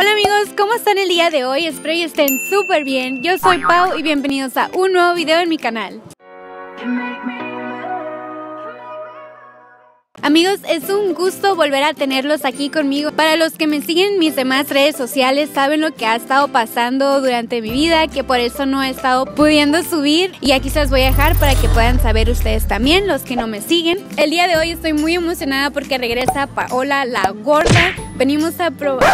Hola amigos, ¿cómo están el día de hoy? Espero que estén súper bien. Yo soy Pau y bienvenidos a un nuevo video en mi canal. Amigos, es un gusto volver a tenerlos aquí conmigo. Para los que me siguen en mis demás redes sociales, saben lo que ha estado pasando durante mi vida, que por eso no he estado pudiendo subir. Y aquí se las voy a dejar para que puedan saber ustedes también, los que no me siguen. El día de hoy estoy muy emocionada porque regresa Paola la Gorda. Venimos a probar...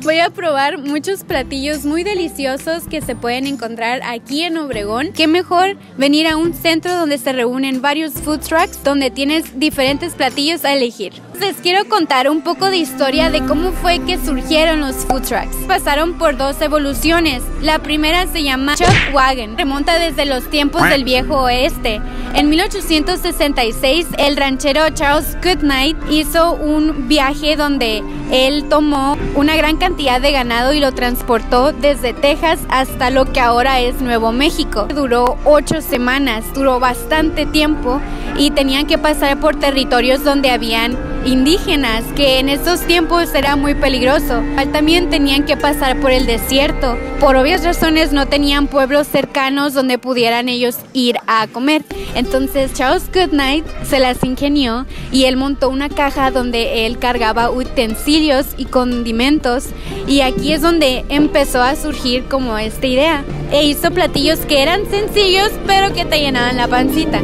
Voy a probar muchos platillos muy deliciosos que se pueden encontrar aquí en Obregón. Qué mejor venir a un centro donde se reúnen varios food trucks, donde tienes diferentes platillos a elegir. Les quiero contar un poco de historia de cómo fue que surgieron los food trucks. Pasaron por dos evoluciones. La primera se llama Chuck Wagon, remonta desde los tiempos del viejo oeste. En 1866, el ranchero Charles Goodnight hizo un viaje donde él tomó una gran cantidad de ganado y lo transportó desde Texas hasta lo que ahora es Nuevo México. Duró 8 semanas, duró bastante tiempo y tenían que pasar por territorios donde habían indígenas, que en estos tiempos era muy peligroso. También tenían que pasar por el desierto. Por obvias razones no tenían pueblos cercanos donde pudieran ellos ir a comer. Entonces Charles Goodnight se las ingenió y él montó una caja donde él cargaba utensilios y condimentos, y aquí es donde empezó a surgir como esta idea. E hizo platillos que eran sencillos pero que te llenaban la pancita.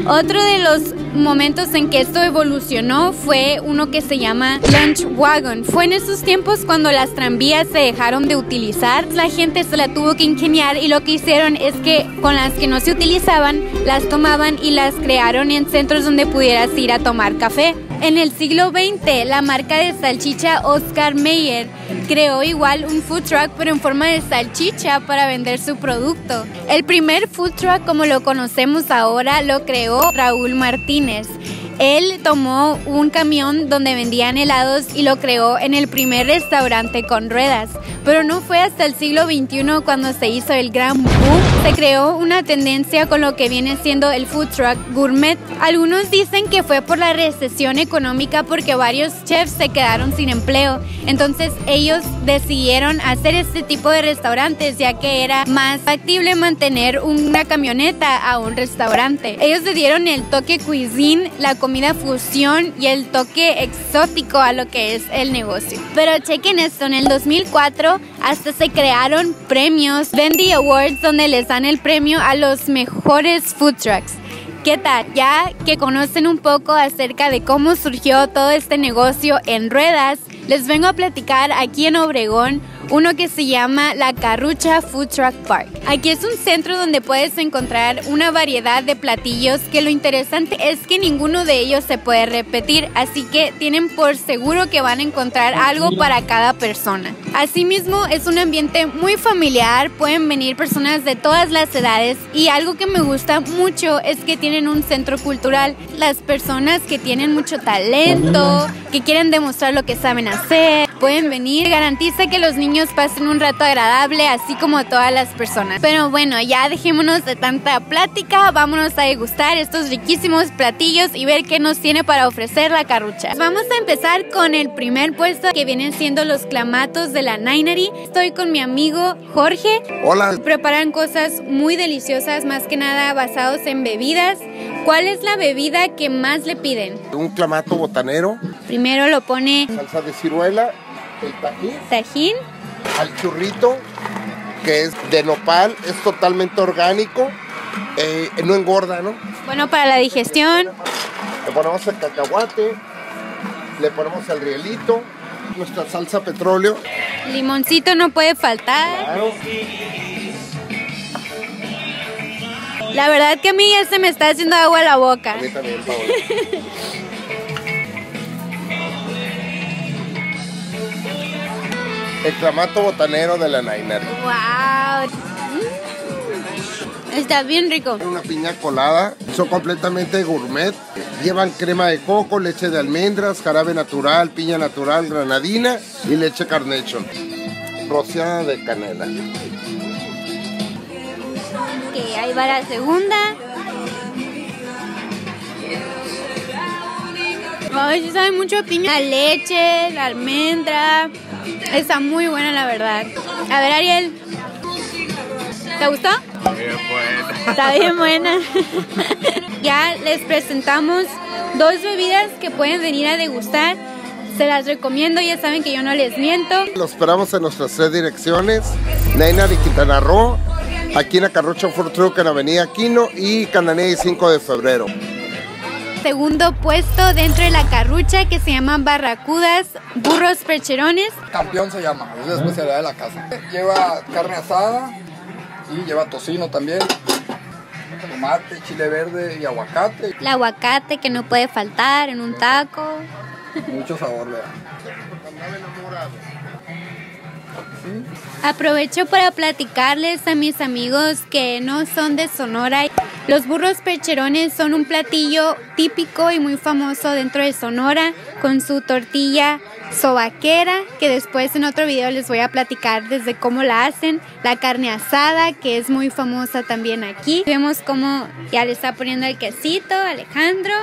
Otro de los momentos en que esto evolucionó fue uno que se llama Lunch Wagon. Fue en esos tiempos cuando las tranvías se dejaron de utilizar. La gente se la tuvo que ingeniar y lo que hicieron es que con las que no se utilizaban, las tomaban y las crearon en centros donde pudieras ir a tomar café. En el siglo XX, la marca de salchicha Oscar Mayer creó igual un food truck pero en forma de salchicha para vender su producto. El primer food truck como lo conocemos ahora lo creó Raúl Martínez. Él tomó un camión donde vendían helados y lo creó en el primer restaurante con ruedas. Pero no fue hasta el siglo XXI cuando se hizo el gran boom. Se creó una tendencia con lo que viene siendo el food truck gourmet. Algunos dicen que fue por la recesión económica porque varios chefs se quedaron sin empleo. Entonces ellos decidieron hacer este tipo de restaurantes ya que era más factible mantener una camioneta a un restaurante. Ellos le dieron el toque cuisine, la comida fusión y el toque exótico a lo que es el negocio. Pero chequen esto, en el 2004 hasta se crearon premios, Vendy Awards, donde les dan el premio a los mejores food trucks. ¿Qué tal? Ya que conocen un poco acerca de cómo surgió todo este negocio en ruedas, les vengo a platicar aquí en Obregón uno que se llama La Carrucha Food Truck Park. Aquí es un centro donde puedes encontrar una variedad de platillos que lo interesante es que ninguno de ellos se puede repetir, así que tienen por seguro que van a encontrar algo para cada persona. Asimismo, es un ambiente muy familiar, pueden venir personas de todas las edades y algo que me gusta mucho es que tienen un centro cultural. Las personas que tienen mucho talento, que quieren demostrar lo que saben hacer, pueden venir. Garantiza que los niños pasen un rato agradable, así como todas las personas. Pero bueno, ya dejémonos de tanta plática, vámonos a degustar estos riquísimos platillos y ver qué nos tiene para ofrecer la carrucha. Vamos a empezar con el primer puesto, que vienen siendo los clamatos de la Nainari. Estoy con mi amigo Jorge. Hola. Preparan cosas muy deliciosas, más que nada basados en bebidas. ¿Cuál es la bebida que más le piden? Un clamato botanero. Primero lo pone Salsa de ciruela, el tajín, al churrito, que es de nopal, es totalmente orgánico, no engorda, ¿no? Bueno para la digestión. Le ponemos el cacahuate, le ponemos el rielito, nuestra salsa petróleo. Limoncito no puede faltar. Claro. La verdad que a mí ya se me está haciendo agua a la boca. A mí también, Paola. El clamato botanero de la Nainari. ¡Wow! Está bien rico. Una piña colada, son completamente gourmet. Llevan crema de coco, leche de almendras, jarabe natural, piña natural, granadina y leche Carnation. Rociada de canela. Ok, ahí va la segunda. Ay, sí sabe mucho a piña. La leche, la almendra. Está muy buena, la verdad. A ver, Ariel. ¿Te gustó? Bien buena. Está bien buena. Ya les presentamos 2 bebidas que pueden venir a degustar. Se las recomiendo, ya saben que yo no les miento. Los esperamos en nuestras 3 direcciones, Neinari y Quintana Roo, aquí en la Carrucha Food Truck en Avenida Quino y Cananea 5 de febrero. Segundo puesto dentro de la carrucha que se llaman barracudas, burros percherones. Campeón se llama, es la especialidad de la casa. Lleva carne asada y lleva tocino también, tomate, chile verde y aguacate. El aguacate que no puede faltar en un taco. Mucho sabor, ¿verdad? Aprovecho para platicarles a mis amigos que no son de Sonora. Los burros percherones son un platillo típico y muy famoso dentro de Sonora, con su tortilla sobaquera, que después en otro video les voy a platicar desde cómo la hacen, la carne asada, que es muy famosa también aquí. Vemos cómo ya le está poniendo el quesito Alejandro.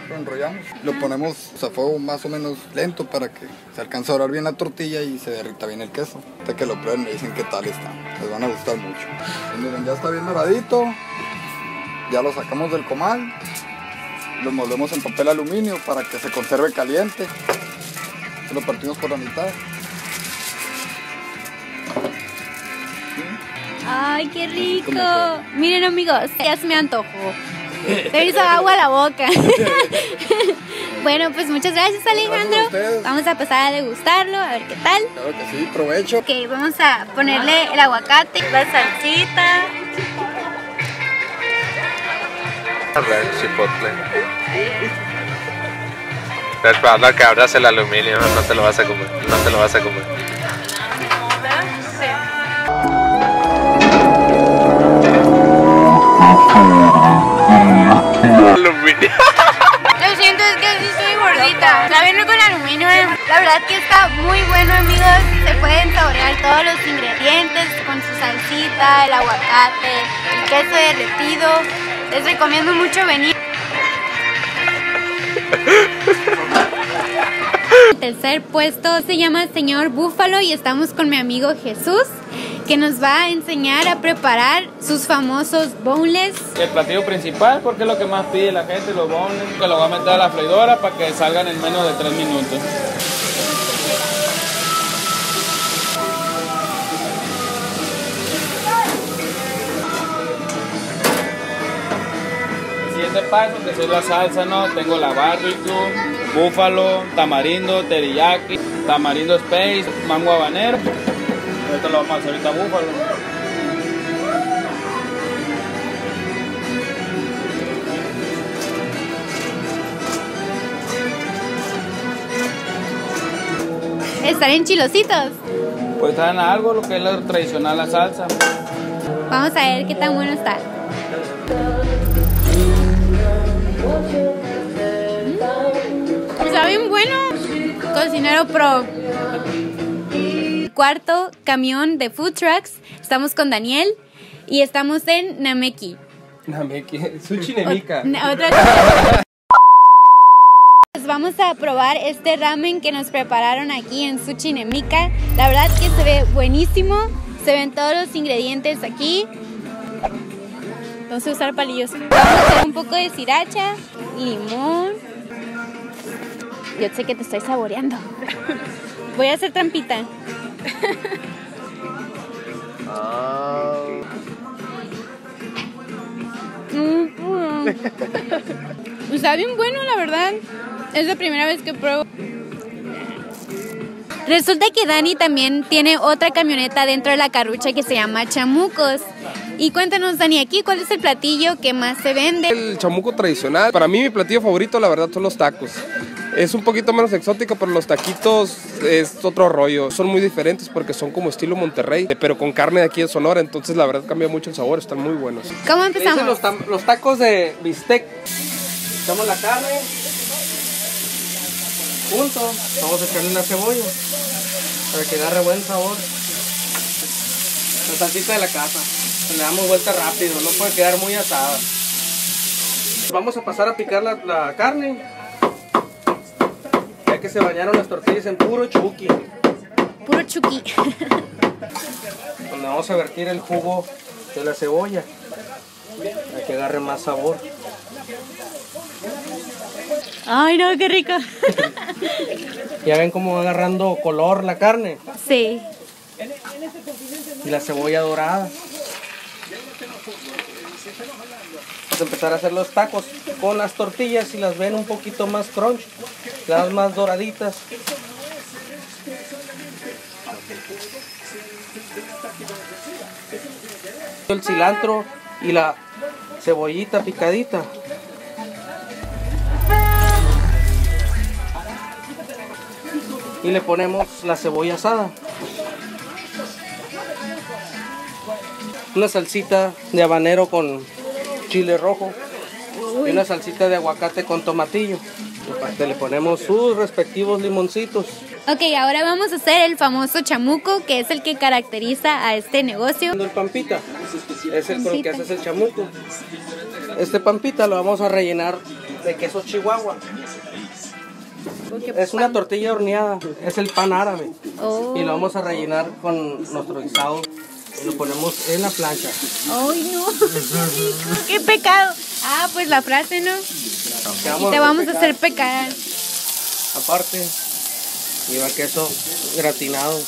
Lo enrollamos, lo ponemos a fuego más o menos lento para que se alcance a dorar bien la tortilla y se derrita bien el queso. Hasta que lo prueben me dicen qué tal está, les van a gustar mucho. Y miren, ya está bien doradito, ya lo sacamos del comal, lo envolvemos en papel aluminio para que se conserve caliente. Lo partimos por la mitad. ¡Ay, qué rico! Miren, amigos, ya se me antojó. Se hizo agua a la boca. Bueno, pues muchas gracias, Alejandro. Vamos a pasar a degustarlo, a ver qué tal. Claro que sí, provecho. Ok, vamos a ponerle el aguacate, la salsita. A ver, chipotle. Estoy esperando a que abras el aluminio, no te lo vas a comer, no te lo vas a comer. Aluminio. Lo siento, es que sí estoy gordita. La viene con aluminio. La verdad que está muy bueno, amigos. Se pueden saborear todos los ingredientes con su salsita, el aguacate, el queso derretido. Les recomiendo mucho venir. El tercer puesto se llama Señor Búfalo y estamos con mi amigo Jesús, que nos va a enseñar a preparar sus famosos boneless. El platillo principal, porque es lo que más pide la gente, los boneless, que lo va a meter a la freidora para que salgan en menos de 3 minutos. El siguiente paso, que es la salsa, ¿no? Tengo la barbecue, búfalo, tamarindo, teriyaki, tamarindo space, mango habanero. Esto lo vamos a hacer ahorita búfalo. ¿Están enchilositos? Pues traen algo, lo que es lo tradicional, la salsa. Vamos a ver qué tan bueno está. Está bien bueno. Cocinero pro. Cuarto camión de food trucks. Estamos con Daniel y estamos en Nameki. Nameki, Sushi Nemika. Pues vamos a probar este ramen que nos prepararon aquí en Sushi Nemika. La verdad que se ve buenísimo. Se ven todos los ingredientes aquí. Vamos a usar palillos. Vamos a hacer un poco de sriracha, limón. Yo sé que te estoy saboreando. Voy a hacer trampita. Está bien bueno, la verdad. Es la primera vez que pruebo. Resulta que Dani también tiene otra camioneta dentro de la carrucha que se llama Chamucos. Y cuéntanos, Dani, aquí, ¿cuál es el platillo que más se vende? El chamuco tradicional. Para mí mi platillo favorito, la verdad, son los tacos. Es un poquito menos exótico, pero los taquitos es otro rollo. Son muy diferentes porque son como estilo Monterrey, pero con carne de aquí de Sonora. Entonces la verdad cambia mucho el sabor, están muy buenos. ¿Cómo empezamos? Los tacos de bistec. Echamos la carne junto. Vamos a echarle una cebolla para que agarre buen sabor. La salsita de la casa. Le damos vuelta rápido, no puede quedar muy asada. Vamos a pasar a picar la carne. que se bañaron las tortillas en puro chuqui. Puro chuqui. Donde vamos a vertir el jugo de la cebolla. Para que agarre más sabor. Ay, no, qué rico. Ya ven cómo va agarrando color la carne. Sí. Y la cebolla dorada. Vamos a empezar a hacer los tacos con las tortillas y las ven un poquito más crunch, las más doraditas. El cilantro y la cebollita picadita. Y le ponemos la cebolla asada. Una salsita de habanero con chile rojo. Y una salsita de aguacate con tomatillo. Aparte le ponemos sus respectivos limoncitos. Ok, ahora vamos a hacer el famoso chamuco, que es el que caracteriza a este negocio. El pampita es el con el que haces el chamuco. Este pampita lo vamos a rellenar de queso chihuahua. Es una tortilla horneada, es el pan árabe. Oh. Y lo vamos a rellenar con nuestro guisado. Y lo ponemos en la plancha. ¡Ay, no! ¡Qué pecado! Ah, pues la frase, ¿no? Y te vamos a hacer pecar. Aparte, lleva queso gratinado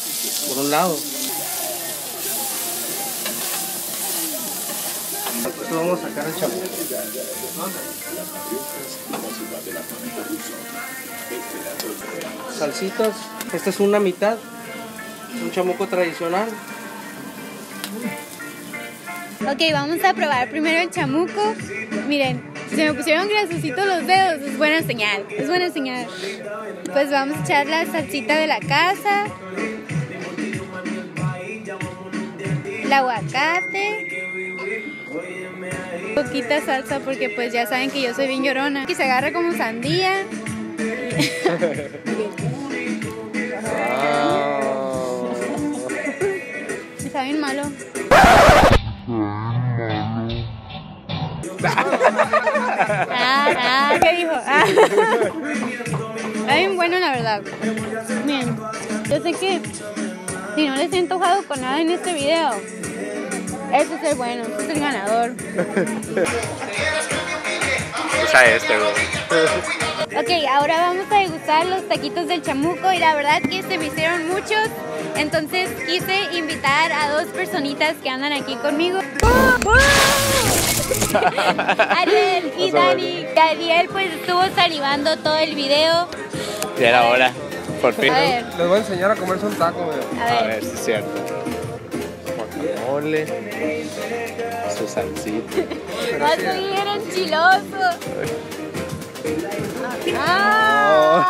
por un lado. Después vamos a sacar el chamuco. Salsitas, esta es una mitad, un chamuco tradicional. Ok, vamos a probar primero el chamuco. Miren, se me pusieron grasositos los dedos, es buena señal, es buena señal. Pues vamos a echar la salsita de la casa, el aguacate, poquita salsa porque pues ya saben que yo soy bien llorona. Y se agarra como sandía. Está bien malo. ¿Qué dijo? Está bien bueno, la verdad. Bien, yo sé que si no les he antojado con nada en este video, este es el bueno, este es el ganador. Usa este, güey. Ok, ahora vamos a degustar los taquitos del chamuco y la verdad que se me hicieron muchos, entonces quise invitar a dos personitas que andan aquí conmigo. Ariel y Dani. Ariel pues estuvo salivando todo el video. Ya era hora, por fin. A ver. Les voy a enseñar a comerse un taco, güey. A ver si es cierto. Guacamole, su salsita. Va a subir enchiloso. ¡Ah!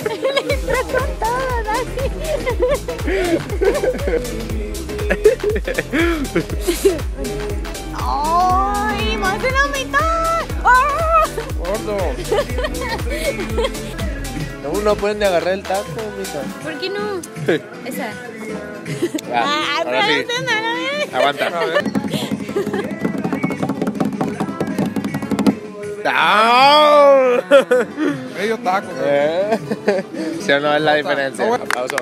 Le entró con todo, Dani. ¡Ay! ¡Más de la mitad! ¡Ah! Gordo. No pueden agarrar el taco, mija. ¿Por qué no? Esa. Ahora sí. Aguanta. Medio taco, güey. ¿Sí o no es la diferencia? Aplauso.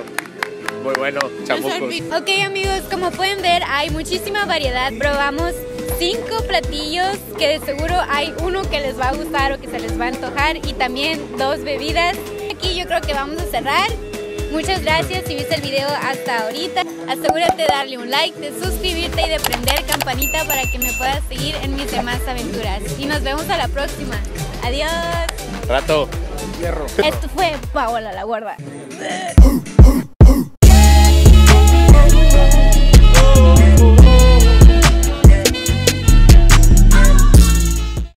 Muy bueno, chamucos. Ok, amigos, como pueden ver, hay muchísima variedad. Probamos 5 platillos que de seguro hay uno que les va a gustar o que se les va a antojar y también 2 bebidas. Aquí yo creo que vamos a cerrar. Muchas gracias si viste el video hasta ahorita. Asegúrate de darle un like, de suscribirte y de prender campanita para que me puedas seguir en mis demás aventuras. Y nos vemos a la próxima. Adiós. Rato. Esto fue Paola la Gorda.